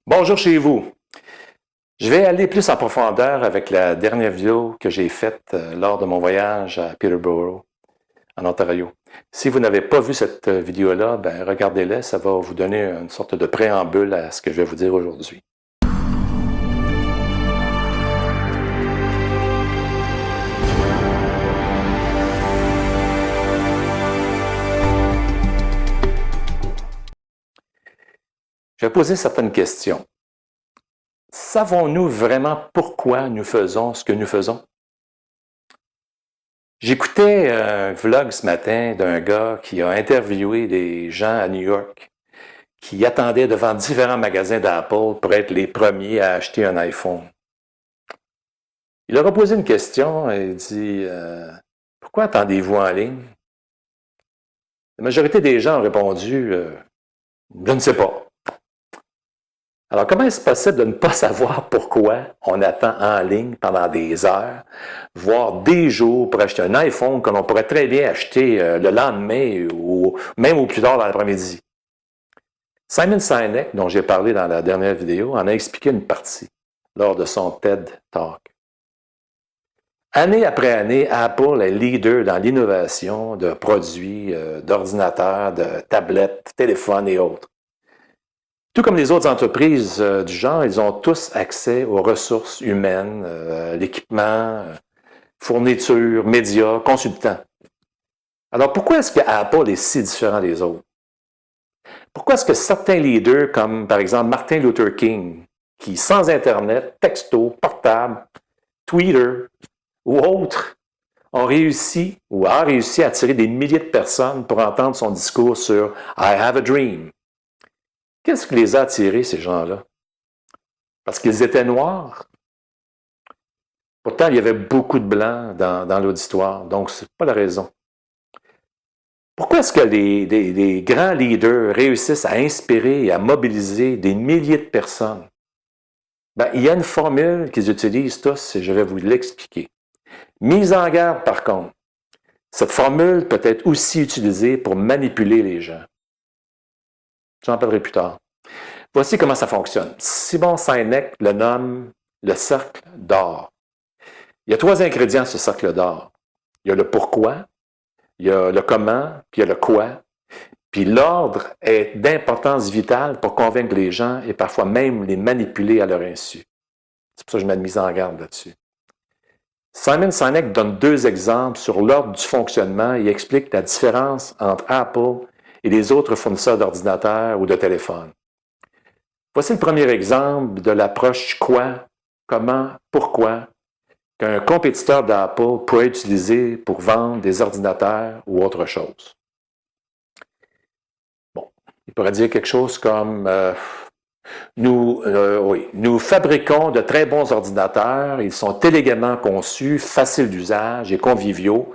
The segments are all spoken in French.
Bonjour chez vous. Je vais aller plus en profondeur avec la dernière vidéo que j'ai faite lors de mon voyage à Peterborough, en Ontario. Si vous n'avez pas vu cette vidéo-là, ben regardez-la, ça va vous donner une sorte de préambule à ce que je vais vous dire aujourd'hui. Je vais poser certaines questions. Savons-nous vraiment pourquoi nous faisons ce que nous faisons? J'écoutais un vlog ce matin d'un gars qui a interviewé des gens à New York qui attendaient devant différents magasins d'Apple pour être les premiers à acheter un iPhone. Il leur a posé une question et il dit pourquoi attendez-vous en ligne? La majorité des gens ont répondu je ne sais pas. Alors, comment est-ce possible de ne pas savoir pourquoi on attend en ligne pendant des heures, voire des jours pour acheter un iPhone que l'on pourrait très bien acheter le lendemain ou même au plus tard dans l'après-midi? Simon Sinek, dont j'ai parlé dans la dernière vidéo, en a expliqué une partie lors de son TED Talk. Année après année, Apple est leader dans l'innovation de produits, d'ordinateurs, de tablettes, téléphones et autres. Tout comme les autres entreprises du genre, ils ont tous accès aux ressources humaines, l'équipement, fournitures, médias, consultants. Alors pourquoi est-ce que Apple est si différent des autres? Pourquoi est-ce que certains leaders, comme par exemple Martin Luther King, qui sans Internet, texto, portable, Twitter ou autres, ont réussi ou a réussi à attirer des milliers de personnes pour entendre son discours sur I have a dream? Qu'est-ce qui les a attirés, ces gens-là? Parce qu'ils étaient noirs? Pourtant, il y avait beaucoup de blancs dans l'auditoire, donc ce n'est pas la raison. Pourquoi est-ce que les grands leaders réussissent à inspirer et à mobiliser des milliers de personnes? Ben, il y a une formule qu'ils utilisent tous et je vais vous l'expliquer. Mise en garde, par contre, cette formule peut être aussi utilisée pour manipuler les gens. J'en parlerai plus tard. Voici comment ça fonctionne. Simon Sinek le nomme le cercle d'or. Il y a 3 ingrédients à ce cercle d'or. Il y a le pourquoi, il y a le comment, puis il y a le quoi. Puis l'ordre est d'importance vitale pour convaincre les gens et parfois même les manipuler à leur insu. C'est pour ça que je mets une mise en garde là-dessus. Simon Sinek donne 2 exemples sur l'ordre du fonctionnement et explique la différence entre Apple et les autres fournisseurs d'ordinateurs ou de téléphones. Voici le premier exemple de l'approche quoi, comment, pourquoi qu'un compétiteur d'Apple pourrait utiliser pour vendre des ordinateurs ou autre chose. Bon, il pourrait dire quelque chose comme nous fabriquons de très bons ordinateurs, ils sont élégamment conçus, faciles d'usage et conviviaux.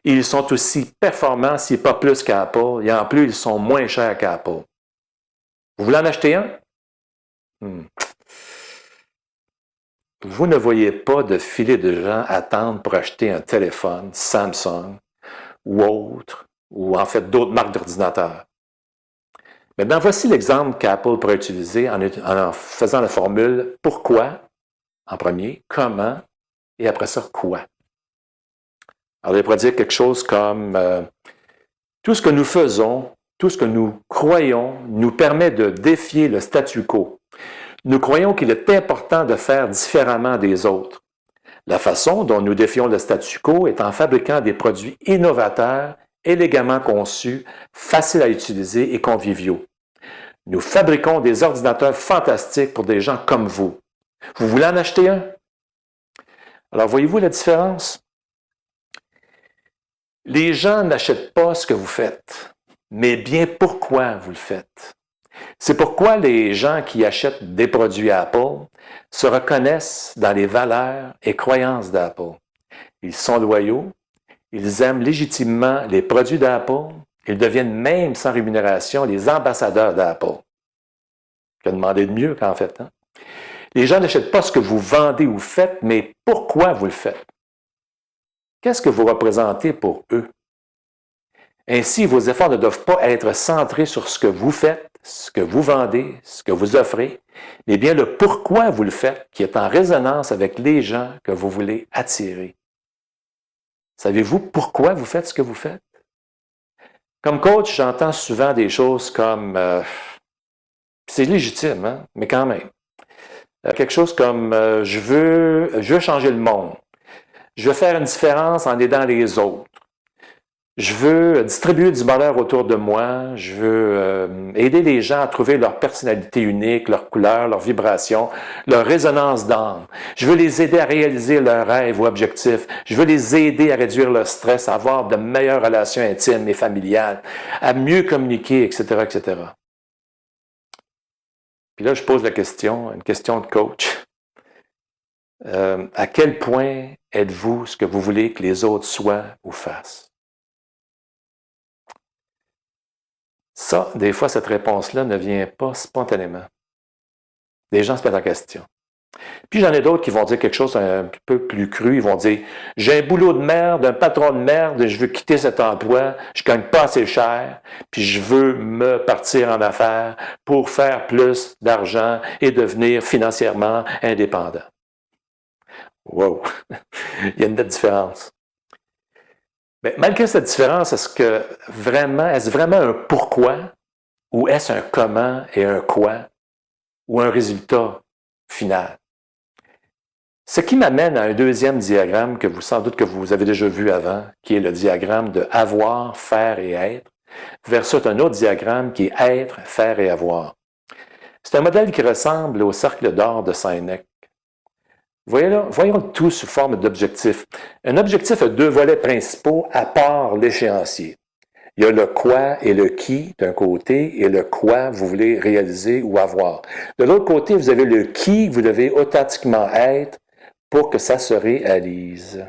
Ils sont aussi performants, si pas plus qu'Apple, et en plus, ils sont moins chers qu'Apple. Vous voulez en acheter un? Vous ne voyez pas de filet de gens attendre pour acheter un téléphone Samsung ou autre, ou en fait d'autres marques d'ordinateurs. Maintenant, voici l'exemple qu'Apple pourrait utiliser en faisant la formule pourquoi en premier, comment et après ça quoi. Alors, il pourrait dire quelque chose comme tout ce que nous faisons, tout ce que nous croyons nous permet de défier le statu quo. Nous croyons qu'il est important de faire différemment des autres. La façon dont nous défions le statu quo est en fabriquant des produits innovateurs, élégamment conçus, faciles à utiliser et conviviaux. Nous fabriquons des ordinateurs fantastiques pour des gens comme vous. Vous voulez en acheter un? Alors, voyez-vous la différence? Les gens n'achètent pas ce que vous faites, mais bien pourquoi vous le faites. C'est pourquoi les gens qui achètent des produits Apple se reconnaissent dans les valeurs et croyances d'Apple. Ils sont loyaux, ils aiment légitimement les produits d'Apple, ils deviennent même sans rémunération les ambassadeurs d'Apple. Que demander de mieux qu'en fait. Hein? Les gens n'achètent pas ce que vous vendez ou faites, mais pourquoi vous le faites. Qu'est-ce que vous représentez pour eux? Ainsi, vos efforts ne doivent pas être centrés sur ce que vous faites, ce que vous vendez, ce que vous offrez, mais bien le pourquoi vous le faites qui est en résonance avec les gens que vous voulez attirer. Savez-vous pourquoi vous faites ce que vous faites? Comme coach, j'entends souvent des choses comme c'est légitime, hein? Mais quand même. Quelque chose comme je veux changer le monde. Je veux faire une différence en aidant les autres. Je veux distribuer du bonheur autour de moi. Je veux aider les gens à trouver leur personnalité unique, leur couleur, leur vibration, leur résonance d'âme. Je veux les aider à réaliser leurs rêves ou objectifs. Je veux les aider à réduire leur stress, à avoir de meilleures relations intimes et familiales, à mieux communiquer, etc., etc. Puis là, je pose la question, une question de coach. À quel point êtes-vous ce que vous voulez que les autres soient ou fassent? Ça, des fois, cette réponse-là ne vient pas spontanément. Les gens se mettent en question. Puis j'en ai d'autres qui vont dire quelque chose un peu plus cru. Ils vont dire « J'ai un boulot de merde, un patron de merde, je veux quitter cet emploi, je ne gagne pas assez cher, puis je veux me partir en affaires pour faire plus d'argent et devenir financièrement indépendant. » Wow! Il y a une nette différence. Mais malgré cette différence, est-ce vraiment un pourquoi ou est-ce un comment et un quoi ou un résultat final? Ce qui m'amène à un deuxième diagramme que sans doute que vous avez déjà vu avant, qui est le diagramme de avoir, faire et être, versus un autre diagramme qui est être, faire et avoir. C'est un modèle qui ressemble au cercle d'or de Sénèque. Voyons le tout sous forme d'objectif. Un objectif a deux volets principaux à part l'échéancier. Il y a le quoi et le qui d'un côté et le quoi vous voulez réaliser ou avoir. De l'autre côté, vous avez le qui que vous devez authentiquement être pour que ça se réalise.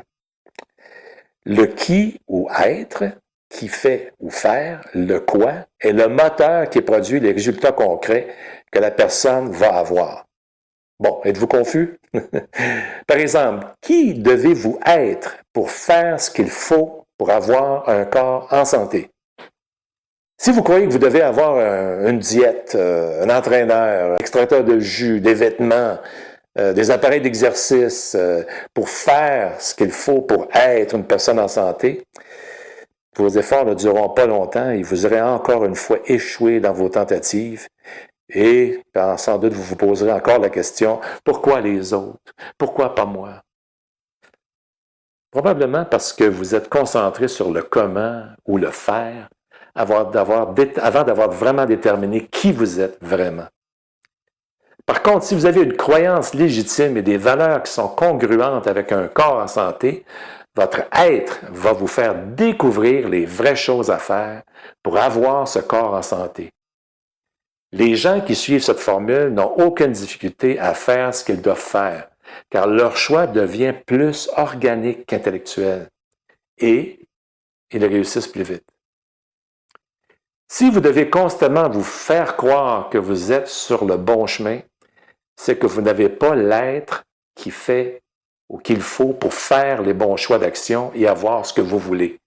Le qui ou être, qui fait ou faire, le quoi, est le moteur qui produit les résultats concrets que la personne va avoir. Bon, êtes-vous confus? Par exemple, qui devez-vous être pour faire ce qu'il faut pour avoir un corps en santé? Si vous croyez que vous devez avoir une diète, un entraîneur, un extracteur de jus, des vêtements, des appareils d'exercice pour faire ce qu'il faut pour être une personne en santé, vos efforts ne dureront pas longtemps et vous aurez encore une fois échoué dans vos tentatives. Et sans doute, vous vous poserez encore la question, pourquoi les autres? Pourquoi pas moi? Probablement parce que vous êtes concentré sur le comment ou le faire avant d'avoir vraiment déterminé qui vous êtes vraiment. Par contre, si vous avez une croyance légitime et des valeurs qui sont congruentes avec un corps en santé, votre être va vous faire découvrir les vraies choses à faire pour avoir ce corps en santé. Les gens qui suivent cette formule n'ont aucune difficulté à faire ce qu'ils doivent faire, car leur choix devient plus organique qu'intellectuel et ils réussissent plus vite. Si vous devez constamment vous faire croire que vous êtes sur le bon chemin, c'est que vous n'avez pas l'être qui fait ou qu'il faut pour faire les bons choix d'action et avoir ce que vous voulez.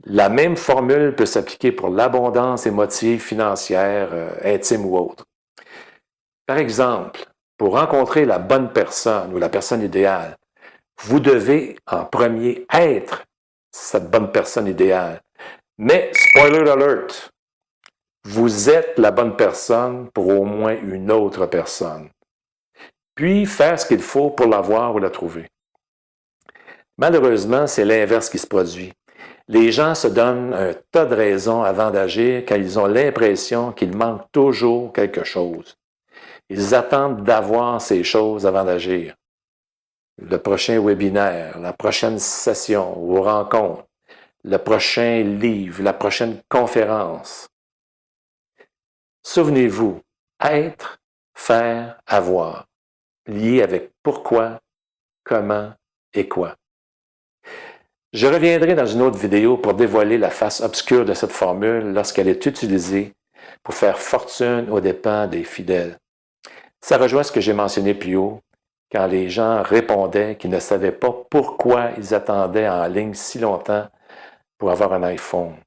La même formule peut s'appliquer pour l'abondance émotive, financière, intime ou autre. Par exemple, pour rencontrer la bonne personne ou la personne idéale, vous devez en premier être cette bonne personne idéale. Mais, spoiler alert, vous êtes la bonne personne pour au moins une autre personne. Puis faire ce qu'il faut pour l'avoir ou la trouver. Malheureusement, c'est l'inverse qui se produit. Les gens se donnent un tas de raisons avant d'agir quand ils ont l'impression qu'il manque toujours quelque chose. Ils attendent d'avoir ces choses avant d'agir. Le prochain webinaire, la prochaine session ou rencontre, le prochain livre, la prochaine conférence. Souvenez-vous, être, faire, avoir, lié avec pourquoi, comment et quoi. Je reviendrai dans une autre vidéo pour dévoiler la face obscure de cette formule lorsqu'elle est utilisée pour faire fortune aux dépens des fidèles. Ça rejoint ce que j'ai mentionné plus haut, quand les gens répondaient qu'ils ne savaient pas pourquoi ils attendaient en ligne si longtemps pour avoir un iPhone.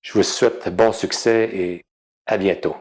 Je vous souhaite bon succès et à bientôt.